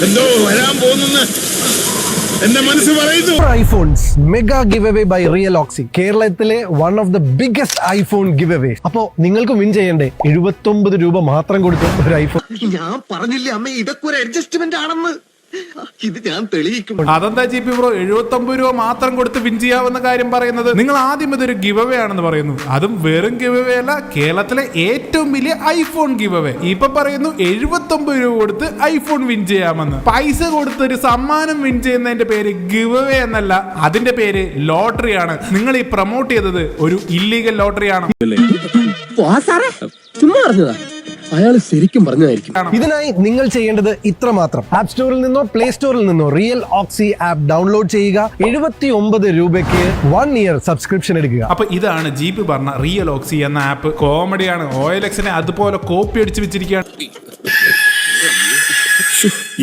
എന്തോ വരാൻ പോകുന്നെന്ന് എന്റെ മനസ്സ് പറയുന്നു. IPhones mega give away by Real Oxy, കേരളത്തിലെ one of the biggest iPhone give away. അപ്പോ നിങ്ങൾക്ക് വിൻ ചെയ്യണ്ടേ 79 രൂപ മാത്രം കൊടുത്ത് ഒരു ഐഫോൺ. ഞാൻ പറഞ്ഞില്ലേ അമ്മ, ഇതൊക്കെ ഒരു അഡ്ജസ്റ്റ്മെന്റ് ആണെന്ന്. ഇത് ഞാൻ തെളിയിക്കും. അതെന്താ ജി പി ബ്രോ 79 രൂപ മാത്രം കൊടുത്ത് വിൻ ചെയ്യാവുന്ന കാര്യം പറയുന്നത്? നിങ്ങൾ ആദ്യം ഇതൊരു ഗിവ് അവേ ആണെന്ന് പറയുന്നു. അതും വെറും ഗിവ് അവേ അല്ല, കേരളത്തിലെ ഏറ്റവും വലിയ ഐഫോൺ ഗിവ് അവേ. ഇപ്പൊ പറയുന്നു 79 രൂപ കൊടുത്ത് ഐഫോൺ വിൻ ചെയ്യാമെന്ന്. പൈസ കൊടുത്ത് ഒരു സമ്മാനം വിൻ ചെയ്യുന്നതിന്റെ പേര് ഗിവ് അവേ എന്നല്ല, അതിന്റെ പേര് ലോട്ടറിയാണ്. നിങ്ങൾ ഈ പ്രൊമോട്ട് ചെയ്തത് ഒരു ഇല്ലീഗൽ ലോട്ടറിയാണ്. ചുമ്മാ പറഞ്ഞതാ, അയാൾ ശരിക്കും പറഞ്ഞതായിരിക്കും. ഇതിനായി നിങ്ങൾ ചെയ്യേണ്ടത് ഇത്ര മാത്രം. ആപ്പ് സ്റ്റോറിൽ നിന്നോ പ്ലേ സ്റ്റോറിൽ നിന്നോ റിയൽ ഓക്സി ആപ്പ് ഡൗൺലോഡ് ചെയ്യുക. 79 രൂപയ്ക്ക് 1 ഇയർ സബ്സ്ക്രിപ്ഷൻ എടുക്കുക. അപ്പൊ ഇതാണ് ജി പി പറഞ്ഞ റിയൽ ഓക്സി എന്ന ആപ്പ്. കോമഡിയാണ്. OLX അതുപോലെ കോപ്പി അടിച്ച് വെച്ചിരിക്കുകയാണ്.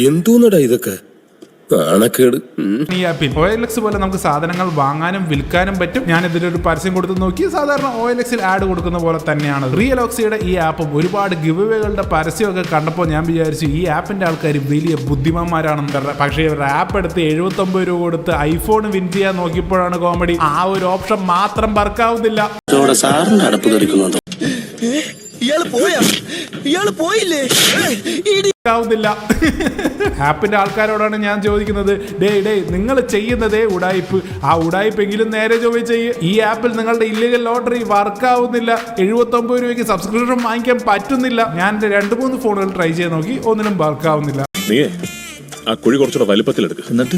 എന്തോന്നടാ ഇതൊക്കെ, നാണക്കേട്. ഈ ആപ്പിൽ OLX പോലെ നമുക്ക് സാധനങ്ങൾ വാങ്ങാനും വിൽക്കാനും പറ്റും. ഞാൻ ഇതിലൊരു പരസ്യം കൊടുത്ത് നോക്കി, സാധാരണ OLX ആഡ് കൊടുക്കുന്ന പോലെ തന്നെയാണ് റിയൽ ഓക്സിയുടെ ഈ ആപ്പും. ഒരുപാട് ഗിവ് അവേകളുടെ പരസ്യമൊക്കെ കണ്ടപ്പോൾ ഞാൻ വിചാരിച്ചു ഈ ആപ്പിന്റെ ആൾക്കാർ വലിയ ബുദ്ധിമാന്മാരാണെന്ന്. പക്ഷേ ഒരു ആപ്പ് എടുത്ത് 79 രൂപ കൊടുത്ത് ഐഫോൺ വിൻ ചെയ്യാൻ നോക്കിയപ്പോഴാണ് കോമഡി. ആ ഒരു ഓപ്ഷൻ മാത്രം വർക്കാവുന്നില്ല. സാറിന്റെ അടപ്പ് തെറിക്കുന്നുണ്ടോ? ഇയാള് പോയില്ലേ? ആപ്പിന്റെ ആൾക്കാരോടാണ് ഞാൻ ചോദിക്കുന്നത്, ഡേ നിങ്ങൾ ചെയ്യുന്നതേ ഉടായിപ്പ്. ആ ഉടായിപ്പെങ്കിലും നേരെ ചൊവ്വ ചെയ്യ്. ഈ ആപ്പിൽ നിങ്ങളുടെ ഇല്ലീഗൽ ലോട്ടറി വർക്ക് ആവുന്നില്ല. 79 രൂപയ്ക്ക് സബ്സ്ക്രിപ്ഷൻ വാങ്ങിക്കാൻ പറ്റുന്നില്ല. ഞാൻ 2-3 ഫോണുകൾ ട്രൈ ചെയ്ത് നോക്കി, ഒന്നിനും വർക്ക് ആവുന്നില്ല. നീ ആ കുഴി കുറച്ചുകൂടെ വലിപ്പത്തിലെടുക്ക്, എന്നിട്ട്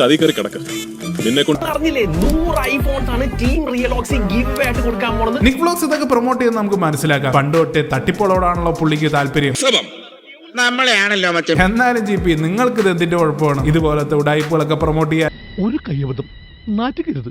അതിൽ കയറി കിടക്ക്. നിന്നെ കൊണ്ട് നിക് വ്ലോഗ്സ് ഇതൊക്കെ പ്രൊമോട്ട് ചെയ്യുന്നത് നമുക്ക് മനസ്സിലാക്കാം. പണ്ട് തൊട്ടേ തട്ടിപ്പോളോടാണല്ലോ പുള്ളിക്ക് താല്പര്യം. നമ്മളെയാണല്ലോ മറ്റേ. എന്നാലും ജി പി നിങ്ങൾക്ക് ഇത് എന്തിന്റെ കുഴപ്പമാണ് ഇതുപോലത്തെ ഉടായ്പകളൊക്കെ പ്രൊമോട്ട് ചെയ്യാൻ? ഒരു കയ്യബദ്ധം നാറ്റുകരുത്.